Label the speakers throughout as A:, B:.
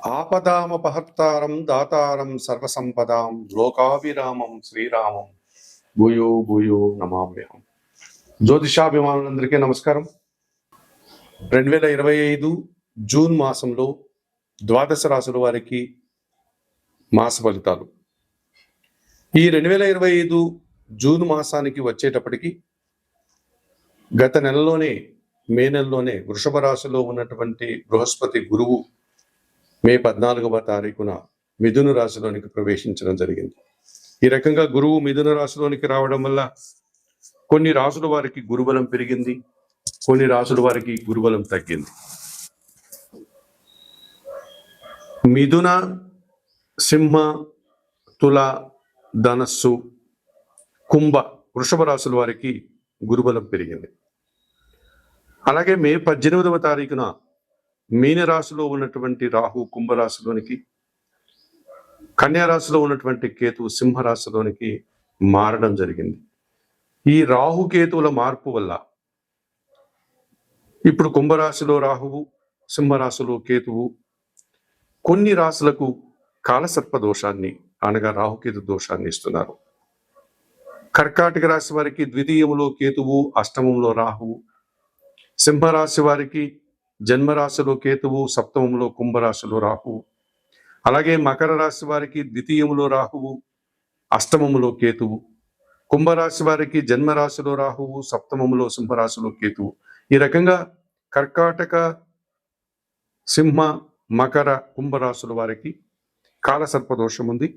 A: ఆపదామపహర్తారం దాతారం సర్వసంపదాం లోకాభిరామం శ్రీరామం భూయో భూయో నమామ్యహం. జ్యోతిషాభిమానులందరికీ నమస్కారం. 2025 జూన్ మాసంలో ద్వాదశ రాశుల వారికి మాస ఫలితాలు. ఈ 2025 జూన్ మాసానికి వచ్చేటప్పటికి గత నెలలోనే మే నెలలోనే వృషభ రాశిలో ఉన్నటువంటి బృహస్పతి గురువు మే 14వ తారీఖున మిథున రాశిలోనికి ప్రవేశించడం జరిగింది. ఈ రకంగా గురువు మిథున రాశిలోనికి రావడం వల్ల కొన్ని రాశుల వారికి గురుబలం పెరిగింది, కొన్ని రాశుల వారికి గురుబలం తగ్గింది. మిథున, సింహ, తుల, ధనస్సు, కుంభ, వృషభ రాశుల వారికి గురుబలం పెరిగింది. అలాగే మే 18వ తారీఖున మీనరాశిలో ఉన్నటువంటి రాహు కుంభరాశిలోనికి, కన్యారాశిలో ఉన్నటువంటి కేతు సింహరాశిలోనికి మారడం జరిగింది. ఈ రాహుకేతువుల మార్పు వల్ల ఇప్పుడు కుంభరాశిలో రాహువు, సింహరాశిలో కేతువు కొన్ని రాశులకు కాలసర్ప దోషాన్ని అనగా రాహుకేతు దోషాన్ని ఇస్తున్నారు. కర్కాటక రాశి వారికి ద్వితీయములో కేతువు, అష్టమంలో రాహువు. సింహరాశి వారికి జన్మరాశిలో కేతువు, సప్తమంలో కుంభరాశిలో రాహువు. అలాగే మకర రాశి వారికి ద్వితీయములో రాహువు, అష్టమములో కేతువు. కుంభరాశి వారికి జన్మరాశిలో రాహువు, సప్తమములో సింహరాశిలో కేతువు. ఈ రకంగా కర్కాటక, సింహ, మకర, కుంభరాశుల వారికి కాలసర్ప దోషం ఉంది.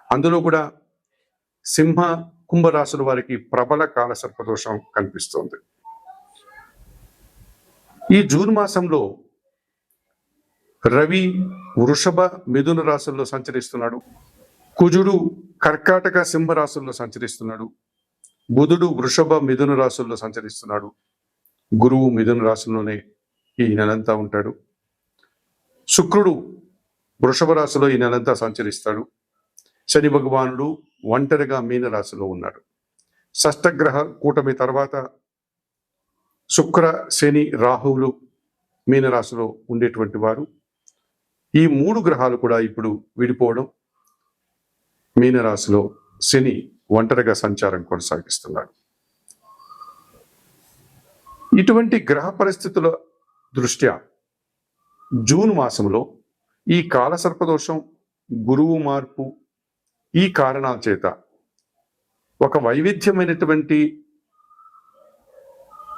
A: అందులో కూడా సింహ, కుంభరాశుల వారికి ప్రబల కాలసర్ప దోషం కనిపిస్తోంది. ఈ జూన్ మాసంలో రవి వృషభ, మిథున రాశుల్లో సంచరిస్తున్నాడు. కుజుడు కర్కాటక, సింహ రాశుల్లో సంచరిస్తున్నాడు. బుధుడు వృషభ, మిథున రాశుల్లో సంచరిస్తున్నాడు. గురువు మిథున రాశిలోనే ఈ నెలంతా ఉంటాడు. శుక్రుడు వృషభ రాశిలో ఈ నెలంతా సంచరిస్తాడు. శని భగవానుడు ఒంటరిగా మీన రాశిలో ఉన్నాడు. షష్టగ్రహ కూటమి తర్వాత శుక్ర, శని, రాహువులు మీనరాశిలో ఉండేటువంటి వారు. ఈ మూడు గ్రహాలు కూడా ఇప్పుడు విడిపోవడం, మీనరాశిలో శని ఒంటరిగా సంచారం కొనసాగిస్తున్నాడు. ఇటువంటి గ్రహ పరిస్థితుల దృష్ట్యా జూన్ మాసంలో ఈ కాలసర్పదోషం, గురువు మార్పు, ఈ కారణాల చేత ఒక వైవిధ్యమైనటువంటి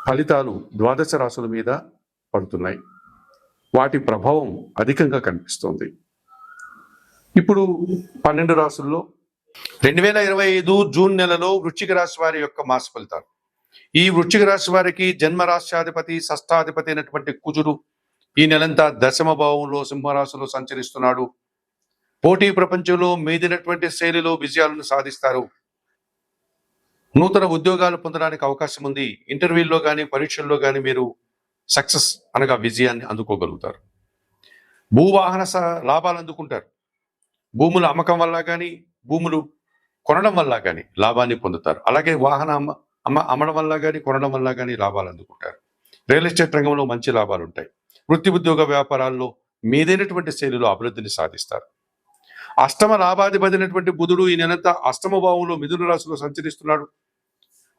A: ఫలితాలు ద్వాదశ రాశుల మీద పడుతున్నాయి. వాటి ప్రభావం అధికంగా కనిపిస్తోంది. ఇప్పుడు 12 రాశుల్లో 2025 జూన్ నెలలో వృశ్చిక రాశి వారి యొక్క మాస ఫలితాలు. ఈ వృశ్చిక రాశి వారికి జన్మరాశ్యాధిపతి, షష్టాధిపతి అయినటువంటి కుజుడు ఈ నెలంతా దశమ భావంలో సింహరాశిలో సంచరిస్తున్నాడు. పోటీ ప్రపంచంలో మీదినటువంటి శైలిలో విజయాలను సాధిస్తారు. నూతన ఉద్యోగాలు పొందడానికి అవకాశం ఉంది. ఇంటర్వ్యూల్లో కానీ, పరీక్షల్లో కానీ మీరు సక్సెస్ అనగా విజయాన్ని అందుకోగలుగుతారు. భూవాహన లాభాలు అందుకుంటారు. భూముల అమ్మకం వల్ల కానీ, భూములు కొనడం వల్ల కానీ లాభాన్ని పొందుతారు. అలాగే వాహన అమ్మడం వల్ల కానీ, కొనడం వల్ల కానీ లాభాలు అందుకుంటారు. రియల్ ఎస్టేట్ రంగంలో మంచి లాభాలు ఉంటాయి. వృత్తి ఉద్యోగ వ్యాపారాల్లో మీదైనటువంటి శైలిలో అభివృద్ధిని సాధిస్తారు. అష్టమ లాభాధిపతినటువంటి బుధుడు ఈ నెలంతా అష్టమ భావంలో మిథున రాశిలో సంచరిస్తున్నాడు.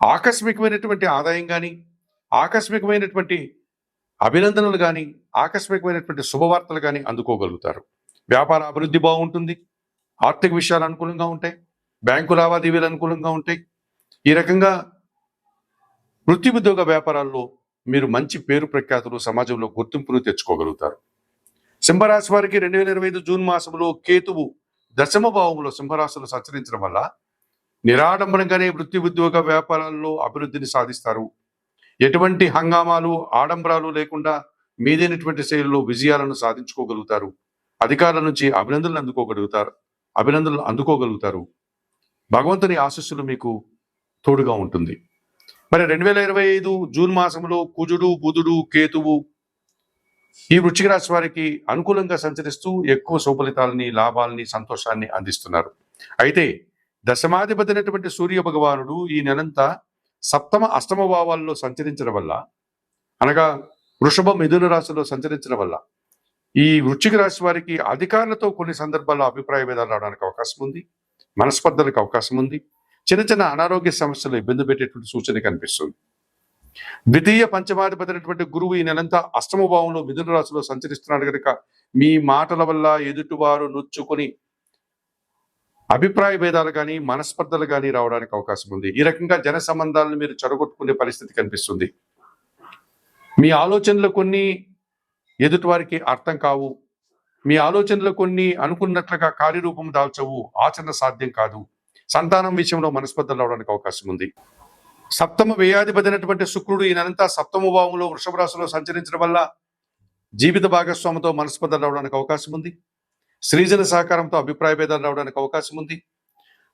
A: ఆకస్మికమైనటువంటి ఆదాయం కానీ, ఆకస్మికమైనటువంటి అభినందనలు కానీ, ఆకస్మికమైనటువంటి శుభవార్తలు కానీ అందుకోగలుగుతారు. వ్యాపార అభివృద్ధి బాగుంటుంది. ఆర్థిక విషయాలు అనుకూలంగా ఉంటాయి. బ్యాంకు లావాదేవీలు అనుకూలంగా ఉంటాయి. ఈ రకంగా వృత్తి ఉద్యోగ వ్యాపారాల్లో మీరు మంచి పేరు ప్రఖ్యాతులు, సమాజంలో గుర్తింపును తెచ్చుకోగలుగుతారు. సింహరాశి వారికి 2025 జూన్ మాసంలో కేతువు దశమ భావంలో సింహరాశిలో సంచరించడం వల్ల నిరాడంబరంగానే వృత్తి ఉద్యోగ వ్యాపారాల్లో అభివృద్ధిని సాధిస్తారు. ఎటువంటి హంగామాలు, ఆడంబరాలు లేకుండా మీదైనటువంటి శైలిలో విజయాలను సాధించుకోగలుగుతారు. అధికారుల నుంచి అభినందనలు అందుకోగలుగుతారు. భగవంతుని ఆశీస్సులు మీకు తోడుగా ఉంటుంది. మరి 2025 జూన్ మాసంలో కుజుడు, బుధుడు, కేతువు ఈ వృశ్చిక రాశి వారికి అనుకూలంగా సంచరిస్తూ ఎక్కువ శుభఫలితాలని, లాభాలని, సంతోషాన్ని అందిస్తున్నారు. అయితే దశమాధిపతి అయినటువంటి సూర్య భగవానుడు ఈ నెలంతా సప్తమ, అష్టమ భావాల్లో సంచరించడం వల్ల, అనగా వృషభ, మిథున రాశిలో సంచరించడం వల్ల ఈ వృశ్చిక రాశి వారికి అధికారులతో కొన్ని సందర్భాల్లో అభిప్రాయ భేదాలు రావడానికి అవకాశం ఉంది, మనస్పర్ధలకు అవకాశం ఉంది, చిన్న చిన్న అనారోగ్య సమస్యలు ఇబ్బంది పెట్టేటువంటి సూచన కనిపిస్తుంది. ద్వితీయ పంచమాధిపతి అయినటువంటి గురువు ఈ నెలంతా అష్టమ భావంలో మిథున రాశిలో సంచరిస్తున్నాడు కనుక మీ మాటల వల్ల ఎదుటివారు నొచ్చుకొని అభిప్రాయ భేదాలు కానీ మనస్పర్ధలు కానీ రావడానికి అవకాశం ఉంది. ఈ రకంగా జన సంబంధాలను మీరు చెడగొట్టుకునే పరిస్థితి కనిపిస్తుంది. మీ ఆలోచనలు కొన్ని ఎదుటివారికి అర్థం కావు, మీ ఆలోచనలు కొన్ని అనుకున్నట్లుగా కార్యరూపం దాల్చవు, ఆచరణ సాధ్యం కాదు. సంతానం విషయంలో మనస్పర్ధలు రావడానికి అవకాశం ఉంది. సప్తమ వ్యయాధిపతి అయినటువంటి శుక్రుడు ఈ నెలంతా సప్తమ భావంలో వృషభ రాశిలో సంచరించడం వల్ల జీవిత భాగస్వామితో మనస్పర్ధలు రావడానికి అవకాశం ఉంది. స్త్రీజన సహకారంతో అభిప్రాయ భేదాలు రావడానికి అవకాశం ఉంది.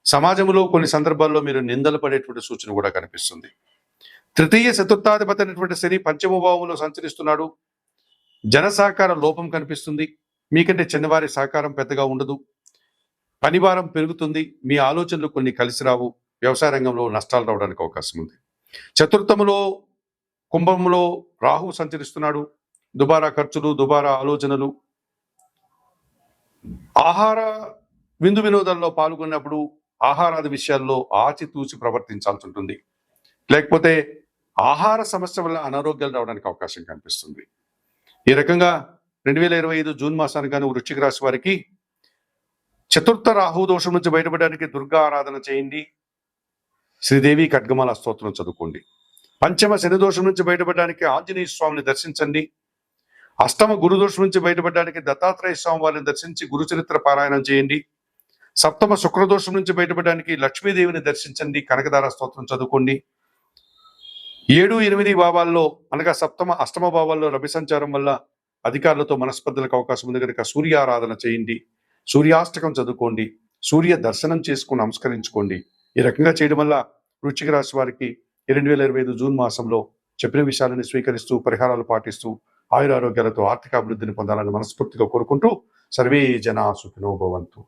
A: సమాజంలో కొన్ని సందర్భాల్లో మీరు నిందలు పడేటువంటి సూచన కూడా కనిపిస్తుంది. తృతీయ చతుర్థాధిపతి అయినటువంటి శని పంచమ భావంలో సంచరిస్తున్నాడు. జన సహకార లోపం కనిపిస్తుంది. మీకంటే చిన్నవారి సహకారం పెద్దగా ఉండదు. పనిభారం పెరుగుతుంది. మీ ఆలోచనలు కొన్ని కలిసి రావు. వ్యవసాయ రంగంలో నష్టాలు రావడానికి అవకాశం ఉంది. చతుర్థములో కుంభంలో రాహు సంచరిస్తున్నాడు. దుబారా ఖర్చులు, దుబారా ఆలోచనలు. ఆహార విందు వినోదాల్లో పాల్గొన్నప్పుడు ఆహారాది విషయాల్లో ఆచితూచి ప్రవర్తించాల్సి ఉంటుంది. లేకపోతే ఆహార సమస్య వల్ల అనారోగ్యాలు రావడానికి అవకాశం కనిపిస్తుంది. ఈ రకంగా 2025 జూన్ మాసానికి గాను వృశ్చిక రాశి వారికి చతుర్థ రాహు దోషం నుంచి బయటపడడానికి దుర్గా ఆరాధన చేయండి. శ్రీదేవి ఖడ్గమాల స్తోత్రం చదువుకోండి. పంచమ శని దోషం నుంచి బయటపడడానికి ఆంజనేయ స్వామిని దర్శించండి. అష్టమ గురు దోషం నుంచి బయటపడడానికి దత్తాత్రేయ స్వామి వారిని దర్శించి గురుచరిత్ర పారాయణం చేయండి. సప్తమ శుక్రదోషం నుంచి బయటపడడానికి లక్ష్మీదేవిని దర్శించండి. కనకదార స్తోత్రం చదువుకోండి. 7, 8 భావాల్లో అనగా సప్తమ అష్టమ భావాల్లో రవి సంచారం వల్ల అధికారులతో మనస్పర్ధలకు అవకాశం ఉంది కనుక సూర్యారాధన చేయండి. సూర్యాష్టకం చదువుకోండి. సూర్య దర్శనం చేసుకుని నమస్కరించుకోండి. ఈ రకంగా చేయడం వల్ల వృశ్చిక రాశి వారికి 2025 జూన్ మాసంలో చెప్పిన విషయాలను స్వీకరిస్తూ పరిహారాలు పాటిస్తూ ఆయురారోగ్యాలతో ఆర్థిక అభివృద్ధిని పొందాలని మనస్ఫూర్తిగా కోరుకుంటూ సర్వే జనా సుఖినో భవంతు.